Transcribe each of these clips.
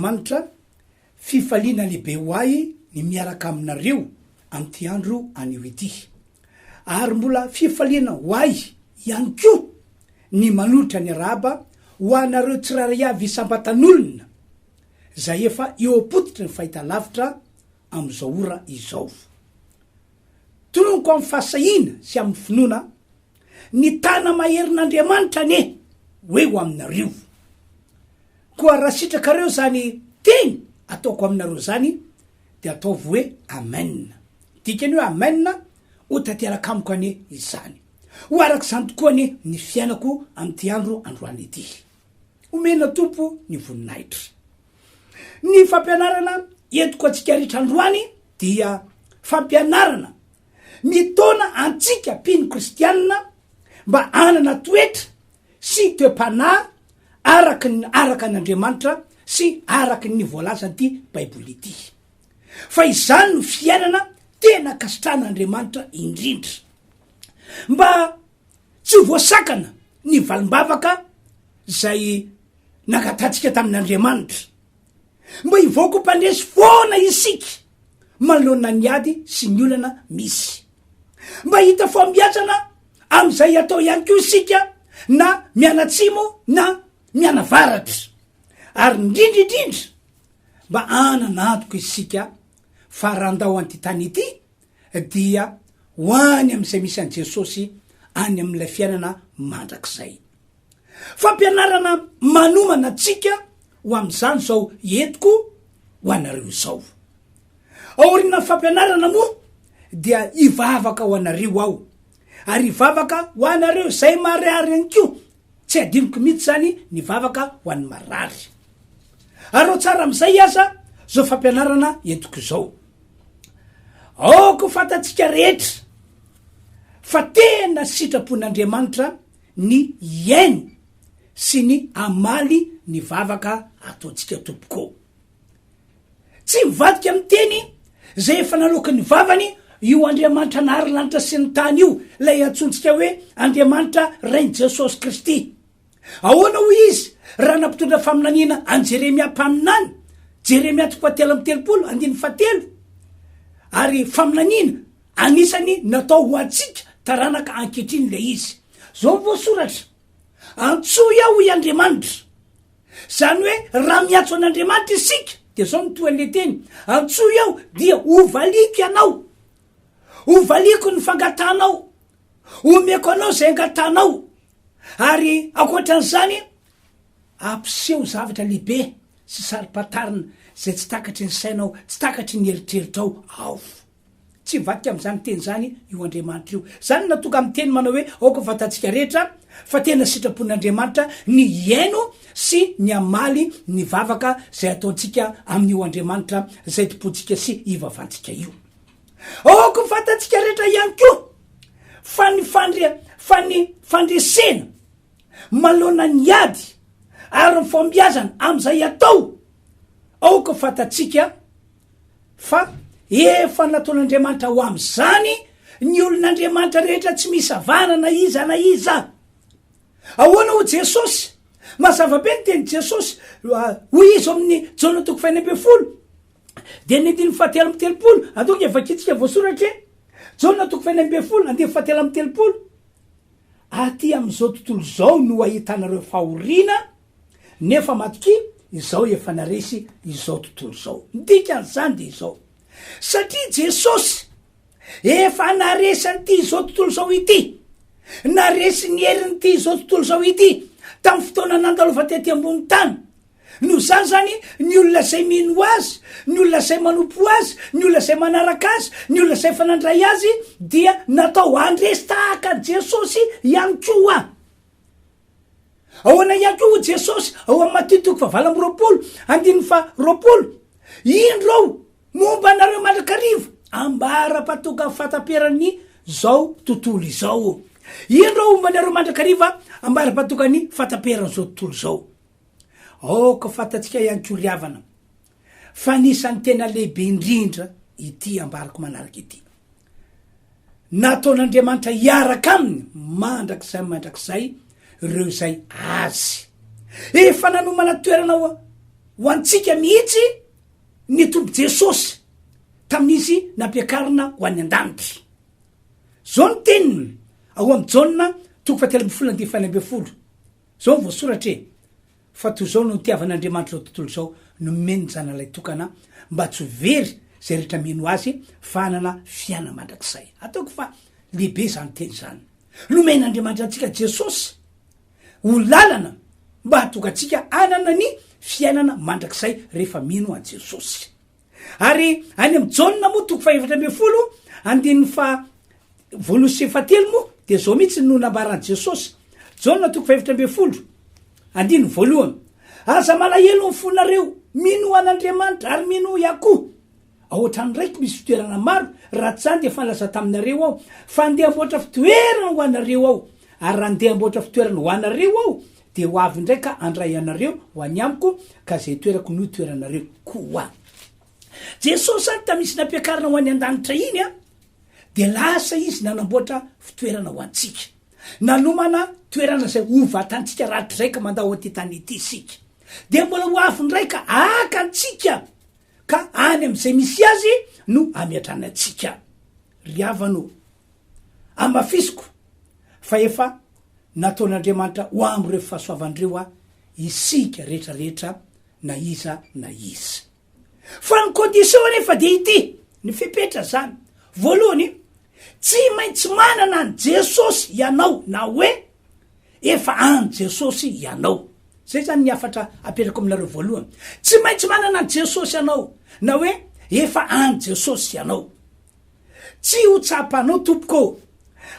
Andriamanitra fifaliana lehibe ho ahy ny miaraka aminareo am'ty andro anio ity, ary mbola fifaliana ho ahy ihany koa ny manolotra ny arahaba ho anareo tsiraray avy isambatan'olona zay efa eo apotitra ny fahita lavitra am'izao ora izao. Tononoko amin'ny fahasahina sy amin'ny finoana ny tana maherin'Andriamanitra ane hoe ho aminareo, koa raha sitrakareo zany teny ataoko aminareo zany de ataovy hoe amen. Dikany hoe amen ho tanteraka amiko ane izany, ho araka zany tokoa ane ny fiainako am'ty andro androany ity. Omena tompo ny voninahitra. Ny fampianarana entiko atsika rehetra androany dia fampianarana mitona antsika mpino kristianina mba anana toetra sy toe-panahy araka an'Andriamanitra sy araka ny voalazany ty baiboly ity. Fa izany no fiainana tena kasitran'Andriamanitra indrindra, mba tsy voasakana ny valimbavaka zay nangatatsika tamin'Andriamanitra, mba hivoako mpandresy foana isika manoloana ny ady sy ny olana misy, mba hita fombiazana am'izay atao ihany ko isika na mianatsimo na mianavaratra, ary indrindraindrindra mba ananatoko isika fa randao anty tany ity dia ho any am'izay misy an' Jesosy any am'ilay fiainana mandrakizay. Fampianarana manomana atsika ho am'izany zao entiko ho anareo zao. Aorina fampianarana moa dia ivavaka ho anareo ao, ary ivavaka ho anareo zay marary any ko, tsy adinoko mihitsy zany ny vavaka ho an'ny marary. Areo tsara am'izay aza zao fampianarana entiko zao. Aoko fatatsika rehetra fa tena sitrapon'Andriamanitra ny iaino sy ny amaly ny vavaka ataotsika tompoko. Tsy mivadika amin'ny teny zay efa naloka ny vavany io Andriamanitra nahary lanitra sy ny tany io, lay antsontsika hoe Andriamanitra Rainy Jesosy Kristy. Ahoana ho izy raha nampitondra faminaniana an Jeremia mpaminany, Jeremia 3:7, ary faminaniana anisany natao ho atsika taranaka ankehitriny le izy. Zao voasoratra, antsoy aho i Andriamanitra, zany hoe raha miatso an'Andriamanitra isika de zao ny toa le teny, antsoy aho dia hovaliko ianao, hovaliko ny fangatanao, omeko anao zay angatanao, ary akoatran'izany ampiseho zavatra lehibe sy saripatarina zay tsy takatry ny sainao, tsy takatry ny eritreritrao ao. Tsy vadika am'izany teny zany io Andriamanitra io. Zany natoka am'y teny manao hoe aoko fatatsika rehetra fa tena sitrapon'Andriamanitra ny iaino sy ny amaly ny vavaka zay ataotsika amin'io Andriamanitra zay topontsika sy ivavantsika io. Aoko fatatsika rehetra ihany ko fa ny fandresena malona ny ady ary ny fombiazana am'izay atao. Aoko fatatsika fa efa nataon'Andriamanitra ho am'izany ny olon'Andriamanitra rehetra tsy misy avana na iza na iza. Ahoana ho Jesosy, mazava be ny teny Jesosy ho izy amin'ny Jona 4:20 de ny 7:30 antoka evakitsika voasoratra Jona 4:20 aty am'izao tontolo zao no ahitanareo fahoriana, nefa matoky izao efa naresy izao tontolo zao. Dikan'izany de izao, satria Jesosy efa naresy an'ity izao tontolo zao ity, naresy ny herin'ity izao tontolo zao ity tamin'ny fotoana nandalova tety ambony tany. No zany zany ny olona zay mino azy, ny olona zay manompo azy, ny olona zay manaraka azy, ny olona zay fanandray azy dia natao andresy tahaka Jesosy ihany koa. Ahoana ihany koa Jesosy ao amin'ny Matthieu 20:20, indro momba anareo mandrakariva ambara-patoka fataperany zao tontolo izao. Indro momba anareo mandrakariva ambara-patokany fataperany zao tontolo zao. Aoko fatatsika ihany ko riavana fa nisan'ny tena lehibe indrindra ity ambarako manaraka ity. Nataon'Andriamanitra hiaraka aminy mandrakizay ireo zay azy. Efa nanomana toerana ho antsika mihitsy ny tombo Jesosy tamin'izy nampiakarina ho any an-danitra. Zao ny teniny ao am' Jaona 4:10 zao voasoratra fa toy zao no nitiavan'Andriamanitra zao tontolo zao no meny zanalay tokana mba tsy very zay rehetra mino azy fanana fiaina mandrakizay. Ataoko fa lehibe zany teny zany. Nomen'Andriamanitra antsika Jesosy ho lalana mba hatoka atsika anana ny fiainana mandrakizay rehefa mino a Jesosy. Ary any am' Jaona moa 4:10 andininy fa 7 moa de zao mihitsy no nambaran Jesosy. Jaona 4:10 andininy 1 aza malahelo ny fonareo mino an'Andriamanitra ary mino iakoho. Ohatrany raiky misy fitoerana maro raha tsy zany de fanlaza taminareo aho fa andeha amboatra fitoerana ho anareo aho. Ary raha andeha amboatra fitoerana ho anareo aho de ho avy ndraika andray anareo ho any amiko ka zay toerako no toeranareo koa. Jesosy zany tamisy nampiakarina ho any an-danitra iny de lasa izy nanamboatra fitoerana ho antsika. Nanomana toerana zay hovatantsika rahatraika mandao aty tany ity isika. De mbola ho avy ndraika aka antsika ka any am'izay misy azy no amiatrany atsika. Ry havano, amafisiko fa efa nataon'Andriamanitra ho am'ireo fahasoavandreo isika rehetrarehetra na iza na izy. Fa ny condition nefa de ity ny fipetra zany. Voalohany, tsy maintsy manana ny Jesosy ianao na hoe efa any Jesosy ianao. Zay zany ny afatra apetrako aminareo voalohany. Tsy maintsy manana ny Jesosy ianao na hoe efa any Jesosy ianao. Tsy ho tsapanao tompoko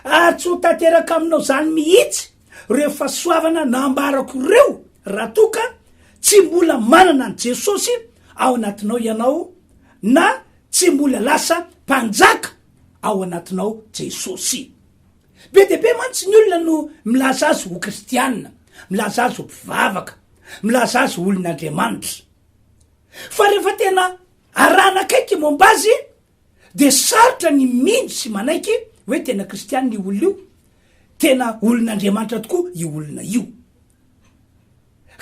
ary tsy ho tanteraka aminao zany mihitsy reo fahasoavana nambarako reo raha toka tsy mbola manana ny Jesosy ao anatinao ianao na tsy mbola lasa mpanjaka ao anatinao Jesosy. Be de be mantsy ny olona no milaza azy ho kristianina, milaza azy ho mpivavaka, milaza azy olon'Andriamanitra. Fa rehefa tena arana akaiky momba azy de sarotra ny mino sy manaiky hoe tena kristianina io olona io, tena olon'Andriamanitra tokoa io olona io.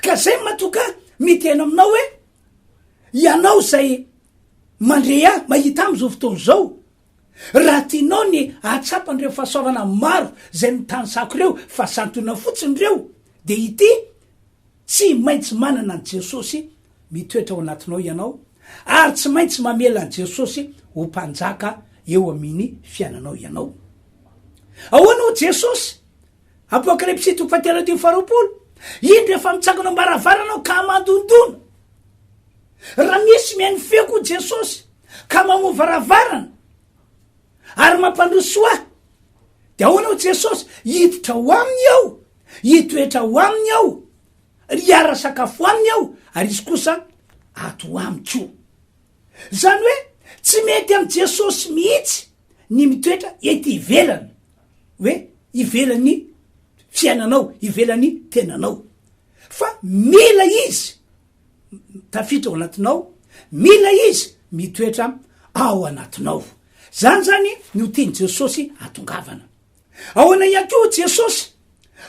Ka zay matoka mitena aminao hoe ianao zay mandrea mahita am'izao fotoana zao, raha tianao ny atsapandreo fahasoavana maro zay mitanytsako reo fa santona fotsiny reo de ity tsy maintsy manana ny Jesosy mitoetra ao anatinao ianao ary tsy maintsy mamela ny Jesosy ho mpanjaka eo amin'ny fiainanao ianao. Ahoana ho Jesosy? Apokalipsy 2:20 indro efa mitsangana ambaravarana ka mandondona. Raha misy mihainy feo koa Jesosy ka mamovaravarana ary mampandrosoa de ahoana ho Jesosy? Hiditra ho aminy ao, hitoetra ho aminy ao, hiara sakafo aminy ao ary izy kosa ato amiko. Zany hoe tsy mety am' Jesosy mihitsy ny mitoetra ety ivelany, hoe ivelany fiainanao, ivelany tenanao. Fa mila izy tafitra ao anatinao, mila izy mitoetra ao anatinao. Zany zany no tiany Jesosy atongavana. Ahoana ihany koa Jesosy?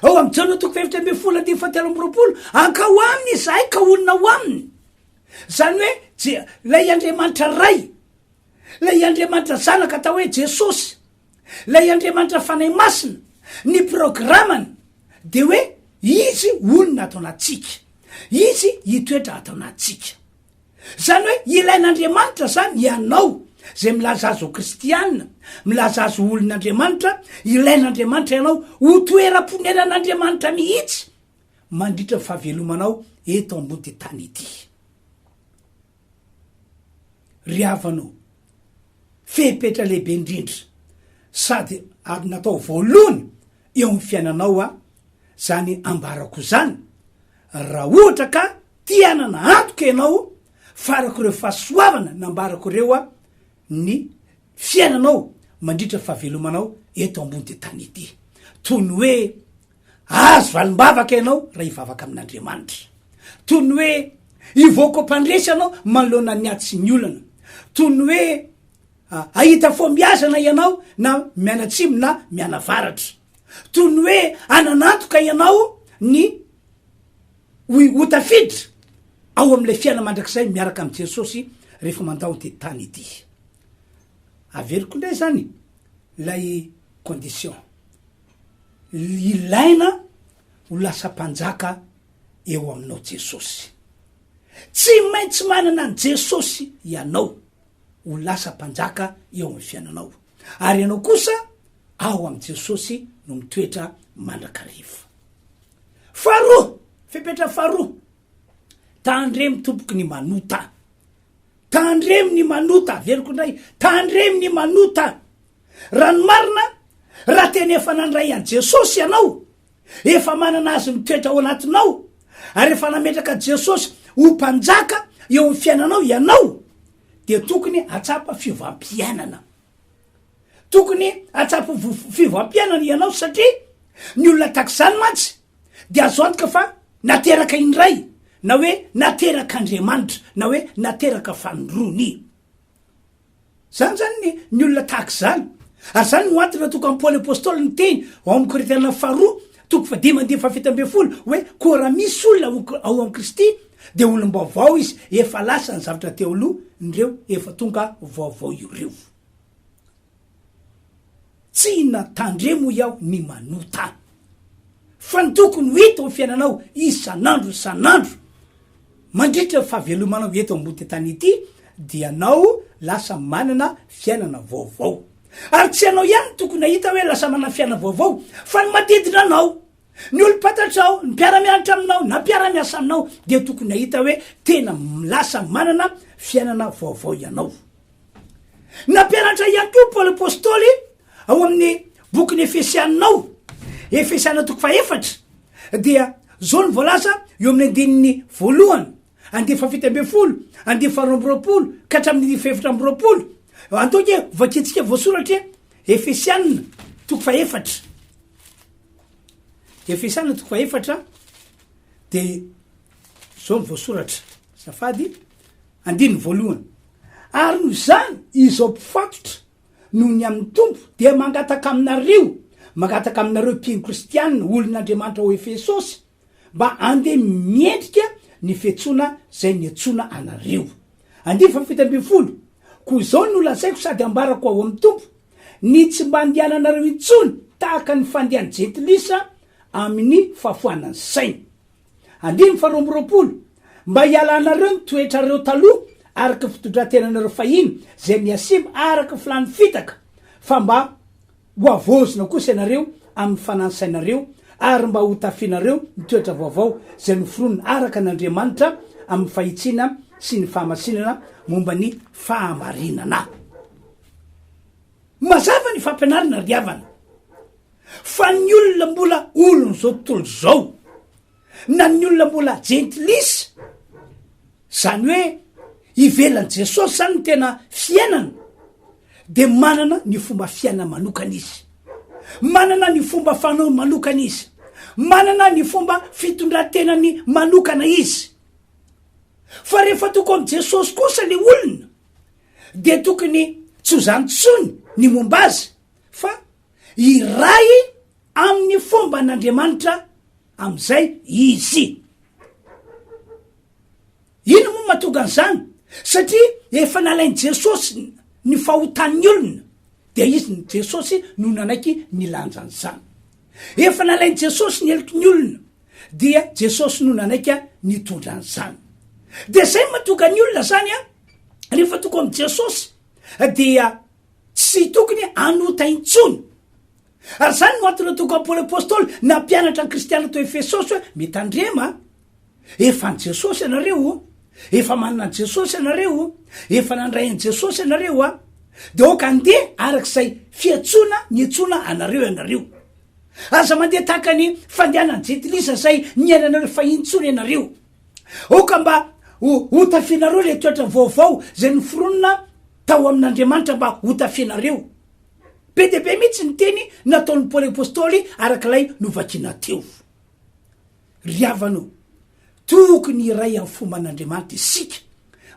Ao am' Jaona 4:17 anka ho aminy izahay ka olona ho aminy. Zany hoe lay Andriamanitra ray, lay Andriamanitra zanaka atao hoe Jesosy, lay Andriamanitra fanahy masina, ny programany de hoe izy olona atao anatsika, izy hitoetra atao anatsika. Zany hoe ilain'Andriamanitra zany ianao zay milaza azy ho kristianina, milaza azy ho olon'Andriamanitra, ilain'Andriamanitra ianao ho toeram-ponenan'Andriamanitra mihitsy mandritra fahavelomanao eto ambody tany ity. Ry havanao, fepetra lehibe indrindra sady ary natao voalohany eo amin'ny fiainanao zany ambarako zany. Raha ohatra ka tianana antoka ianao farako ireo fahasoavana nambarako ireo ny fiainanao mandritra fahavelomanao eto ambony tany ity, toy ny hoe azo valim-bavaka ianao raha hivavaka amin'Andriamanitra, toy ny hoe hivoaka mpandresy ianao manoloana ny ady sy ny olana, toy ny hoe ahita fombiazana ianao na mianatsimo na mianavaratra, toy ny hoe ananantoka ianao ny ho tafiditra ao am'ilay fiaina mandrakizay miaraka am' Jesosy rehefa mandao ty tany ity. Averiko indray zany lay condition ilaina ho lasa mpanjaka eo aminao Jesosy. Tsy maintsy manana an' Jesosy ianao ho lasa mpanjaka eo amin'ny fiainanao, ary ianao kosa ao am' Jesosy no mitoetra mandrakariva. Faharoa, fepetra faharoa, tandremo tompoky ny manota. Tandremo ny manota, veriko indray, tandremo ny manota. Rano marina, raha tena efa nandray an' Jesosy ianao, efa manana azy mitoetra ao anatinao, ary efa nametraka Jesosy ho mpanjaka eo amin'ny fiainanao ianao, de tokony atsapa fivampianana. Tokony atsapa fivampianana ianao, satria ny olona tak'izany mantsy de azo antoka fa nateraka indray, na hoe nateraka Andriamanitra, na hoe nateraka fanondrony. Zany zany ny olona tahak'izany. Ary zany no antony toko am' Paoly apôstôly ny teny ao am' Korintena faharoa toko 10:7 hoe koa raha misy olona ao am' Kristy de olom-baovao izy, efa lasa ny zavatra teo aloha, ndreo efa tonga vaovao ireo. Tsy natandremo iaho ny manota, fa ny tokony ho hita ho fiainanao isanandro mandritra fahavelomanao eto ambony tany ity, dia anao lasa manana fiainana vaovao. Ary tsy anao ihany tokony hita hoe lasa manana fiainana vaovao, fa ny manodidina anao, ny olo-patatrao, ny mpiara-mianatra aminao, na mpiara-miasa aminao, de tokony hita hoe tena lasa manana fiainana vaovao ianao. Na mpianatra ihany koa Paoly apôstôly ao amin'ny bokyny Efesianao, Efesiana toko 4, dia zao ny voalaza eo amin'ny andininy 1, 7, 2 ka hatramin'ny 7. Antoke vaketsika voasoratra Efesiana toko 4. Efesiana toko 4 de zao ny voasoratra safady 1. Ary no zany izao mpifatotra noho ny amin'ny tompo de mangataka aminareo mpino kristianina, olon'Andriamanitra ao Efesosy, mba andeha miendrika ny fiantsoana zay niantsona anareo. 7. Koa zao no lazaiko sady ambarako ao amin'ny tompo, ny tsy mba andehananareo intsony tahaka ny fandehany jetilisa amin'ny fahafoanany sainy. 2. Mba hialanareo ny toetrareo taloha araka fitondrantenanareo fahiny zay miasima araka filany fitaka, fa mba ho avozina kosa ianareo amin'ny fanansainareo, ary mba ho tafinareo ny toetra vaovao zay noforonina araka an'Andriamanitra amin'ny fahitsina sy ny fahamasinana momba ny fahamarinana. Mazava ny fampianarana ry havana, fa ny olona mbola olon' zao tontolo zao, na ny olona mbola jentilisa, zany hoe ivelan' Jesosy zany ny tena fiainana, de manana ny fomba fiaina manokana izy, manana ny fomba fanao manokana izy, manana ny fomba fitondrantenany manokana izy. Fa rehefa toko am' Jesosy kosa le olona, de tokony tsy ho zany tsony ny momba azy, fa iray amin'ny fomba n'Andriamanitra am'izay izy. Ino moa mahatonga an'izany? Satria efa nalainy Jesosy ny fahotan'ny olona, de izy ny Jesosy no nanaiky nilanjan'izany. Efa nalainy Jesosy ny heliky ny olona, dia Jesosy no nanaika nitondran'izany. De zay mahatonga ny olona zany rehefa toko am' Jesosy dia tsy tokony anota intsony. Ary zany no antony toko am' Paoly apôstôly na mpianatra ny kristianina to Efesosy hoe mitandrema, efa ny Jesosy ianareo, efa manana ny Jesosy ianareo, efa nandray an' Jesosy ianareo de oka andeha arak'izay fiantsona niantsona ianareo. Aza mandeha tahaka ny fandehanany jetilisa zay niainanareo fahintsona ianareo. Oka mba ho tafinareo le toetra vaovao zay noforonina tao amin'Andriamanitra mba ho tafinareo. Be de be mihitsy ny teny nataon'ny Paoly apôstôly arak'ilay novakina teo. Ry havano, tokony iray amin'ny fomba an'Andriamanitra isika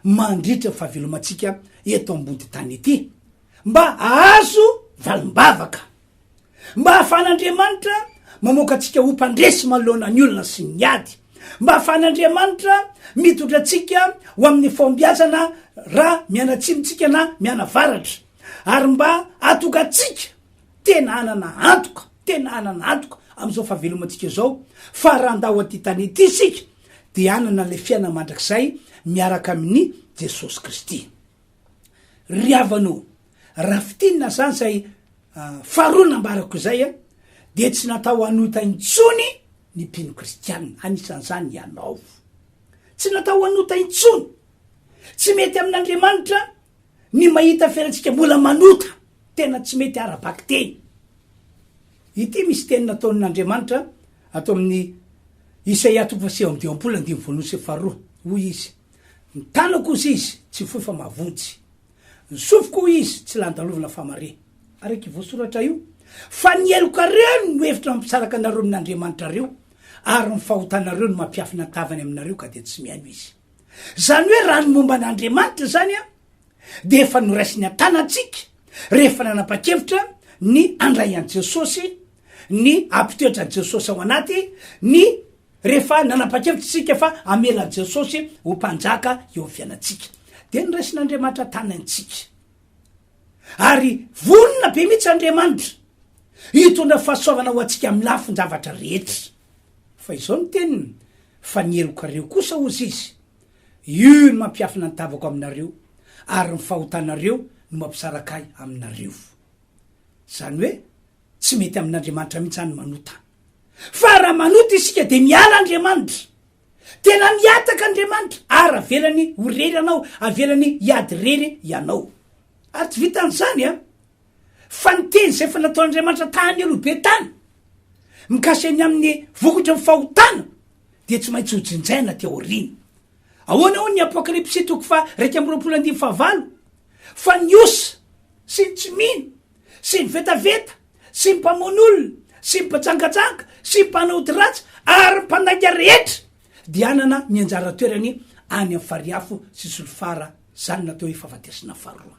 mandritra fahavelomantsika eto ambony tany ity, mba azo valimbavaka, mba ahafahan'Andriamanitra mamoaka antsika ho mpandresy manoloana ny olona sy ny ady, mba afan'Andriamanitra mitondra atsika ho amin'ny fombiazana raha mianatsimitsika na mianavaratra, ary mba atoka atsika tena anana antoka am'izao fahavelomantsika zao fa raha andao aty tany ity sika de anana le fiaina mandrakizay miaraka amin'ny Jesosy Kristy. Ry havanao, raha fitinina zany zay faharoa nambarako zay de tsy natao hanota intsony ny mpino kristianina, anisan'izany ianao tsy natao hanota intsony. Tsy mety amin'Andriamanitra ny mahita fiainantsika mbola manota, tena tsy mety arabaky teny. Ity misy teny nataon'Andriamanitra atao amin'ny Isaia 29:2 hoy izy: ny tanako ozy izy tsy foy fa mavontsy, ny sofiko hoy izy tsy landalovana fa mare. Araiky voasoratra io fa ny eloka reo no hevitra mampisaraka anareo amin'Andriamanitra reo, ary ny fahotanareo no mampiafina tavany aminareo ka de tsy miaino izy. Zany hoe raha ny momba an'Andriamanitra zany de efa noraisiny an-tanatsika rehefa nanapa-kevitra ny andray an' Jesosy, ny ampitoetra an' Jesosy ao anaty, ny rehefa nanapa-kevitra tsika fa amela Jesosy ho mpanjaka eo fiainatsika, de noraisin'Andriamanitra tanantsika. Ary vonona be mihitsy Andriamanitra hitondra fahasoavana ho atsika amin'ny lafin-javatra rehetra. Fa izao ny teniny fa ny elokareo kosa ozy izy, io no mampiafina ny tavako aminareo, ary ny fahotanareo no mampisaraka ahy aminareo. Zany hoe tsy mety amin'Andriamanitra mihitsy any manota. Fa raha manota isika de miala Andriamanitra, tena miataka Andriamanitra, ary avelany ho rery anao, avelany hiady rery ianao. Ary tsy vitan'izany fa ny teny zay fa nataon'Andriamanitra tany aloha be tany mikasiny amin'ny vokotra ny fahotana de tsy maintsy hojinjaina teo aoriny. Ahoana ho ny Apokalipsy 2:25 fa ny osa sy ny tsy mino sy ny vetaveta sy ny mpamono'olona sy ny mpajangajanga sy ny mpanao ratsy ary mpanaiky rehetra de anana ny anjara toerany any amin'ny fariafo sy solofara, zany natao hoe fahafatesana faharoa.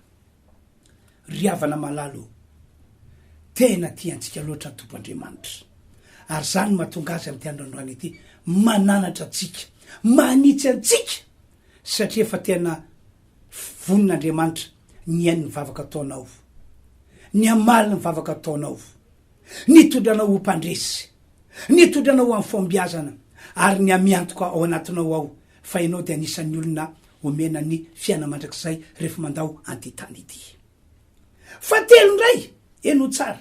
Ry havana malalo, tena tiantsika loatra ny Tompoandriamanitra, ary zany mahatonga azy amin'ny androandroany ity mananatra atsika, manitsy antsika, satria efa tena vonin'Andriamanitra ny ainy ny vavaka ataonao, ny amaly ny vavaka ataonao, nitondranao ho mpandresy, nitondranao ho amin'ny fombiazana, ary ny amiantoka ao anatinao ao, fa ianao de anisan'ny olona omena ny fiaina mandrakizay rehefa mandao anty-tany ity. Fa telo ndray eno tsara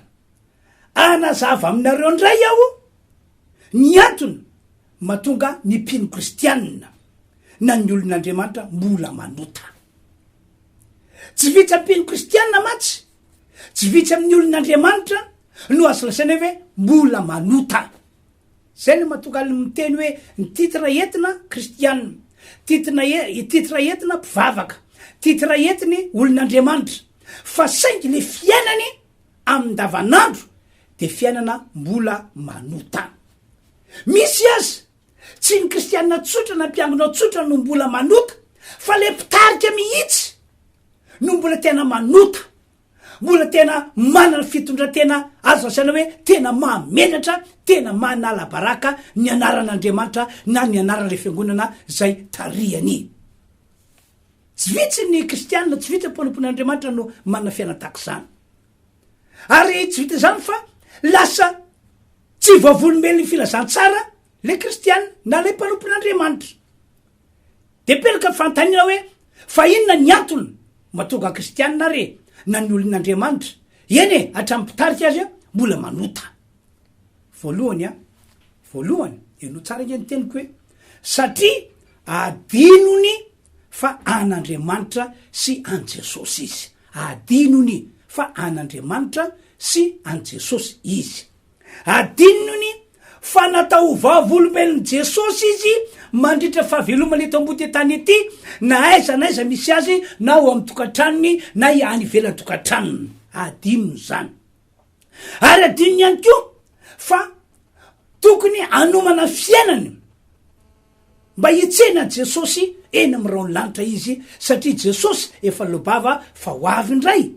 anazava aminareo ndray aho ny antony mahatonga ny mpino kristianina na ny olon'Andriamanitra mbola manota. Tsy vitsy mpino kristianina matsy, tsy vitsy amin'ny olon'Andriamanitra no azo lasaina hoe mbola manota. Zay no mahatonga miteny hoe ny titra entina kristianina, titra entina mpivavaka, titra entiny olon'Andriamanitra, fa saingy le fiainany amindavanandro de fiainana mbola manota. Misy azy tsy ny kristianina tsotra na mpiangonao tsotra no mbola manota, fa le mpitarika mihitsy no mbola tena manota, mbola tena manana fitondratena azo asaina hoe tena mahamenatra, tena manala baraka ny anaran'Andriamanitra na ny anaran'le fiangonana zay tariany. Tsy vitsy ny kristianina, tsy vitsy mpanompon'Andriamanitra no manana fiaina tahak'izany. Ary tsy vita zany fa lasa tsy voavolombelon'ny filazantsara le kristianina na le mpanompon'Andriamanitra. De pelaka fantaniana hoe fa inona ny antony mahatonga kristianina re na ny olon'Andriamanitra eny hatrampitarika azy mbola manota. Voalohany eno tsara ingeny teniko hoe satria adinony fa an'Andriamanitra sy an Jesosy izy. Adinony fa an'Andriamanitra sy an Jesosy izy. Adinony fa natao vavolombelon'i Jesosy izy mandritra fahavelomana eto ambony tany ity, na aiza misy azy, na ao amin'ny tokantranony na any ivelan'ny tokantranony. Adinony zany. Ary adinony ihany koa fa tokony anomana fiainany mba hitsena Jesosy eny amin'ny raony lanitra izy, satria Jesosy efa lobava fa ho avy indray,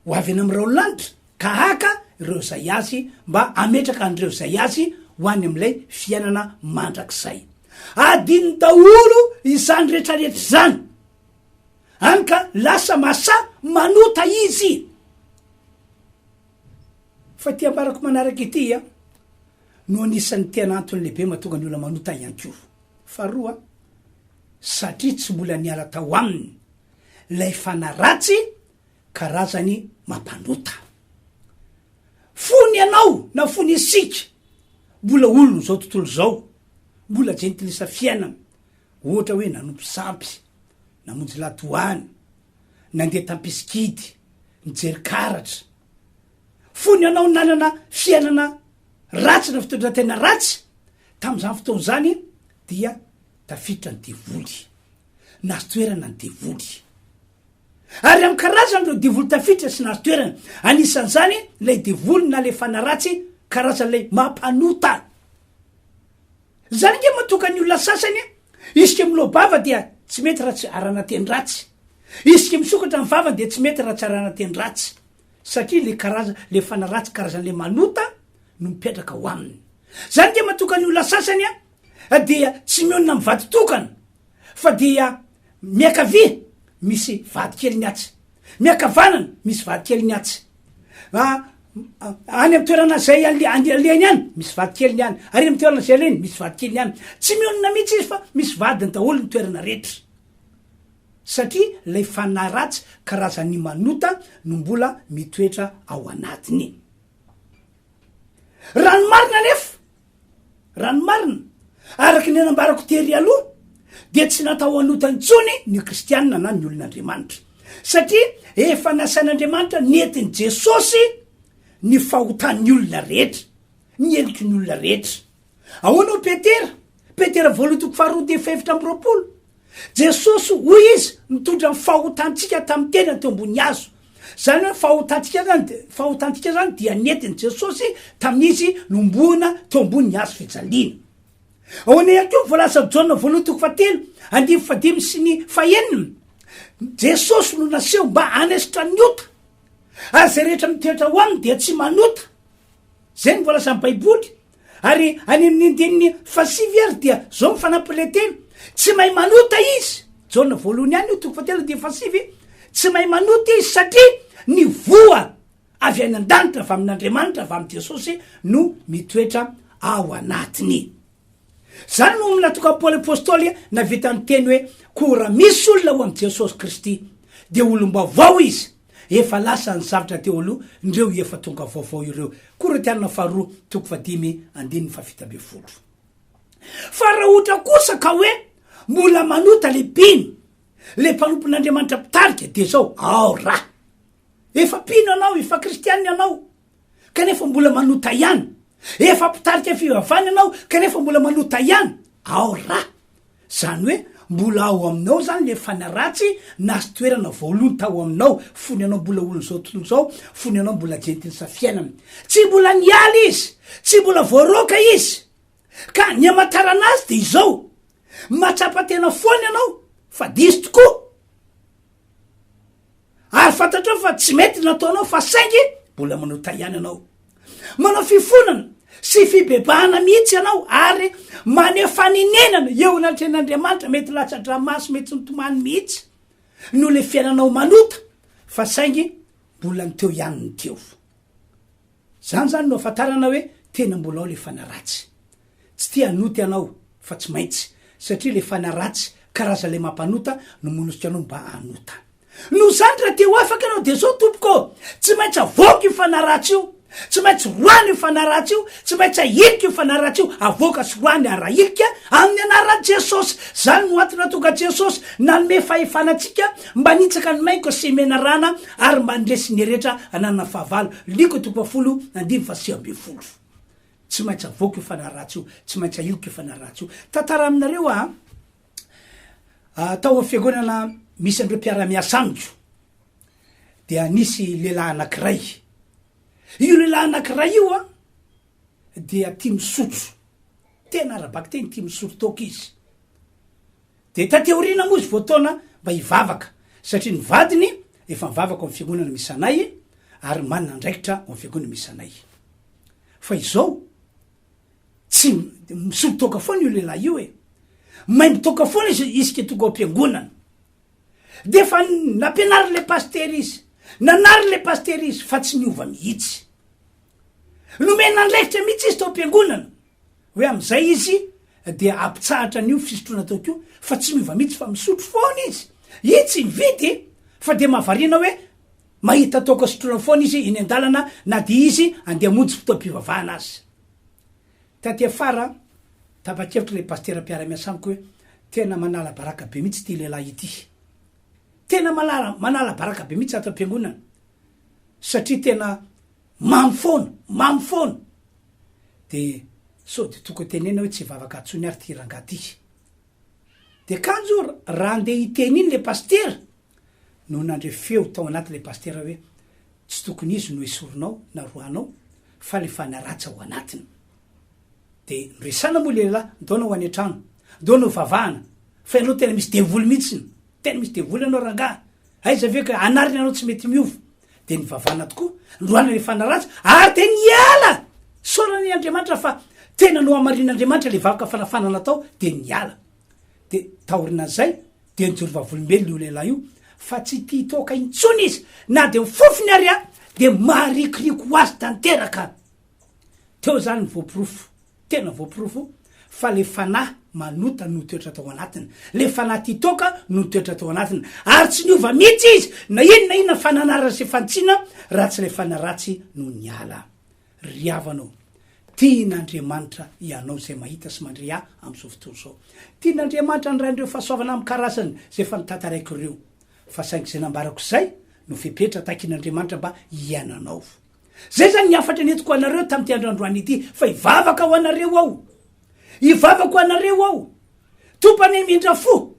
ho avy eny amin'ny raony lanitra ka haka ireo zay azy, mba ametraka an'ireo zay azy ho any amin'ilay fiainana mandrakizay. adiny daholo izany rehetrarehetra zany any ka lasa masa manota izy. Fa ty ambarako manaraky ity no anisan'ny tena antony lehibe mahatonga ny olona manota ihany ko. Faharoa, satria tsy mbola niala tao aminy lay fanaratsy karazany mampanota. Fony anao na fony isika mbola olono zao tontolo zao, mbola jentilisa fiainana, ohatra hoe nanompo sampy, namonjy latoany, nandeha tampisikidy, nijery karatra. Fony anao nanana fiainana ratsy na fitondra tena ratsy tam'izany fotoana zany dia tafiditra ny devoly, nazo toerana ny devoly. Ary amin'ny karazany reo devoly tafiditra sy nazo toerana, anisan'izany lay devoly na le fanaratsy karazan'lay mampanota. Zany nge matoka ny olona sasany isika milobava dia tsy mety raha tsy arana teny ratsy, isika misokatra ny vavany dia tsy mety raha tsy arana teny ratsy, satria le fanaratsy karazan'le manota no mipetraka ho aminy. Zany nge matoka ny olona sasany dia tsy mionona mivady tokana, fa dia miakavia misy vady kely ny atsy, miakavanana misy vady kely ny atsy, any amy toerana zay aliany any misy vady kely ny any, ary amy toerana zay aleny misy vady kely ny any. Tsy mionona mihitsy izy fa misy vadiny daholo ny toerana rehetra, satria lay fanaratsy karazan'ny manota no mbola mitoetra ao anatiny. Ranomarina nefa, ranomarina araky ny anambarako tery aloha dia tsy natao anotany tsony ny kristianina na ny olon'Andriamanitra, satria efa nasain'Andriamanitra nientiny Jesosy ny fahotan'ny olona rehetra, ny eliky ny olona rehetra. Ahoana ho Petera voalohany toko faharoa dia faefatra amby roapolo, Jesosy hoy izy mitondra ny fahotantsika tamin'ny tena teo ambony hazo. Zany hoe fahotantsika zany dia nientiny Jesosy tamin'izy nomboana teo ambony hazo fijaliana. Ahoana ihany koa voalaza Jaona voalohany toko fahatelo andimy fadimy sy ny fahenina, Jesosy no naseho mba hanesitra ny ota, ary zay rehetra mitoetra ho aminy dia tsy manota. Zay ny voalaza amin'ny Baiboly. Ary any amin'ny andininy fasivy ary dia zao mifanampileteny, tsy mahay manota izy. Jaona voalohany ihany io toko fahatelo dia fasivy, tsy mahay manota izy satria ny voa avy any an-danitra avy amin'Andriamanitra avy amin'ny Jesosy no mitoetra ao anatiny. Zany no natoka Paoly apôstôly navita ny teny hoe koa raha misy olona ho amin'ny Jesosy Kristy dia olom-baovao izy, efa lasa ny zavatra teo aloha, ndreo efa tonga vaovao ireo. Korinthiana faharoa toko fadimy andininy fafito amby folo. Fa raha ohatra kosa ka hoe mbola manota le pino, le mpanompon'Andriamanitra pitarika, dia zao ao raha efa pino anao, efa kristianina anao kanefa mbola manota ihany, efa pitarika fivavany anao kanefa mbola manota ihany, ao raha. Zany hoe mbola ao aminao zany le fanaratsy nazo toerana voalohany tao aminao. Fony anao mbola olona zao tontolo zao, fony anao mbola jentilisa fiainana, tsy mbola nialy izy, tsy mbola voaroka izy, ka ny amantarana azy de izao matsapa tena foana anao fa diso tokoa. Ary fantatrao fa tsy mety nataonao fa saingy mbola manota ihany anao, manao fifonana sy fibebahana mihitsy anao, ary manefaninenana eo anatren'Andriamanitra, mety latsa-dramaso, mety nitomany mihitsy no le fiainanao manota, fa saingy mbola ny teo ihany ny teo. Zany no afantarana hoe tena mbola ao le fanaratsy. Tsy tia anoty anao fa tsy maintsy, satria le fanaratsy karaza le mampanota no monosika anao mba anota. No zany raha teo afaka anao dia zao tompoko, tsy maintsy avoaka io fanaratsy io, tsy maintsy roany io fanaratsy io, tsy maintsy ahilika io fanaratsy io, avoaka sy roany arahilika amin'ny anaran'i Jesosy. Zany no antony nahatonga Jesosy nanome fahefanatsika mba nitsaka ny maiko semena rana ary mba ndresy ny rehetra ananana fahavalo. Liko toko folo andimy fasio amby folo. Tsy maintsy avoaka io fanaratsy io, tsy maintsy ahilika io fanaratsy io. Tantara aminareo tao amin'ny fiangonana misy andreo mpiara-miasa amiko dia nisy lehilahy anankiray. Io lehilahy anankiray io dia tia misotro, tena arabaky teny tia misotro toka izy. De tateorina moa izy voataona mba hivavaka, satria ny vadiny efa mivavaka amin'ny fiangonana misy anay ary manana andraikitra amin'ny fiangonana misy anay. Fa izao tsy misotro toka foana io lehilahy io mahay mitoka foana izy tonga am-piangonana de fa nampianary le paster izy nanary le paster izy fa tsy niova mihitsy nomena ndraikitra mihitsy izy tao am-piangonana hoe am'izay izy de ampitsahatra an'io fisotrona tao keo fa tsy miova mihitsy fa misotro foana izy itsy mividy fa de mahavariana hoe mahita taoko sotrona foana izy iny an-dalana na de izy andeha monjy fotoam-pivavahana azy taty afara tapa-kevitra le pastera mpiara-miasa amiko hoe tena manala baraka be mihitsy ty lehilahy ity tena manala baraka be mihitsy ato am-piangonana satria tena mamy foana de so de toko tenena hoe tsy vavaka atsony ary ty rangaty de kanjo raha andeha hiteny iny le pastera no nandre feo tao anaty le pastera hoe tsy tokony izy no esorinao na roanao fa le fanaratsa ao anatiny de resana moa lehilahy ndaona ho any an-trano ndaona ho vavahana fa ianao tena misy devoly mihitsiny tena misy devoly anao rangaha aiza ve ka anariny anao tsy mety miova de ny vavahana tokoa ndroana le fanaratsa ary de niala sorany Andriamanitra fa tena no amarin'Andriamanitra le vavaka fanafana natao de niala de taorina zay de nijory vavolombelo io lehilahy io fa tsy ty toka intsony izy na de mifofony ary a de marikiriko ho azy tanteraka teo zany ny voapirofo tena voapirofo fa le fanahy manota no toetra tao anatiny le fanahy ty toka no toetra tao anatiny ary tsy niova mihitsy izy na inona fananara sy fantsina raha tsy le fanaratsy no niala riavanao tian'Andriamanitra ianao zay mahita sy mandre am'izao fotoana zao tian'Andriamanitra nraindreo fahasoavana amy karazany zay fa nitataraiko ireo fa saingy zay nambarako zay no fipetra takin'Andriamanitra mba iananao zay zany niafatra netiko anareo tam'ty androandroany ity fa ivavaka ho anareo ao ivavaka ho anareo ao tompany mindra fo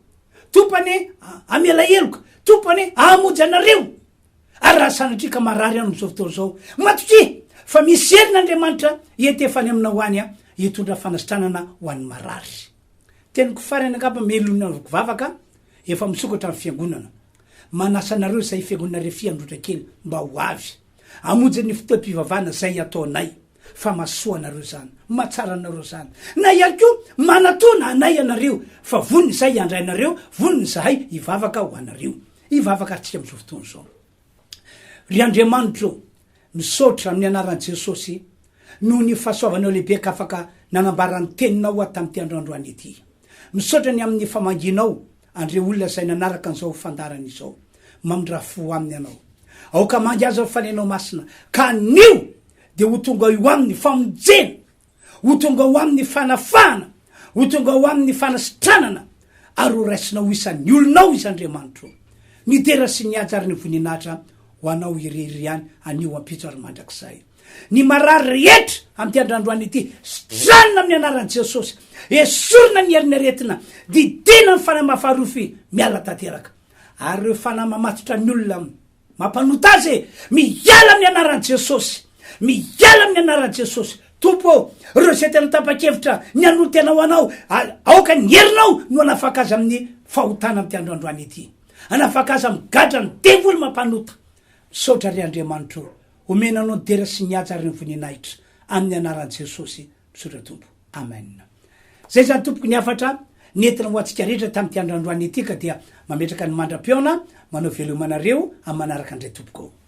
tompany amela eloka tompany amonjy anareo ary raha sanatrika marary ano am'izao fotoana zao matokry fa misy herin'Andriamanitra ietefany aminao any a hitondra fanasitranana ho an'ny marary teniko farany angamba melona vavaka efa misokatra amin'ny fiangonana manasa anareo zay fiangonana fiandrotra kely mba ho avy amonjy ny fotoam-pivavahana zay ataonay fa masoa anareo zany matsara anareo zany na ihany ko manatona anay anareo fa voniny zay andrainareo voniny zahay ivavaka ho anareo ivavaka atsika am'izao fotoana zao ry Andriamanitra misaotra amin'ny anaran'i Jesosy noho ny fahasoavanao lehibe ka afaka nanambarany teninao a tam'ty androandroany ity misaotra ny amin'ny famanginao andre olona zay nanaraka an'izao fandarana izao mamindra fo aminy anao aoka mangy azy ao fanenao masina ka nio de ho tonga io amin'ny famonjena ho tonga ho amin'ny fanafana ho tonga ho amin'ny fanasitranana ary ho raisinao isan'ny olonao izy Andriamanitra nitera sy niaja ary ny voninahitra ho anao iriry any anio ampitso ary mandrakizay ny marary rehetra am'ty androandroany ity stranina amin'ny anaran'i Jesosy esorina ny heriny aretina didina ny fanahy mahafarofy miala tanteraka ary reo fanahy mamatotra ny olona mampanota azy miala amin'ny anaran'i Jesosy miala amin'ny anaran'i Jesosy tompo reo zay tena tapa-kevitra ny anolo tena ho anao aoka ny herinao no anafaka azy amin'ny fahotana am'ty androandroany ity anafaka azy amin'ny gadra ny devoly mampanota misaotra ry Andriamanitra omenanao dera sy niaja ary ny voninahitra amin'ny anaran'i Jesosy misaotra tompo amen zay zany tompoko ny afatra nentina ho atsika rehetra tam'ty androandroany ity ka dia mametraka ny mandram-peona manao velomanareo amin'ny manaraka andray tompoko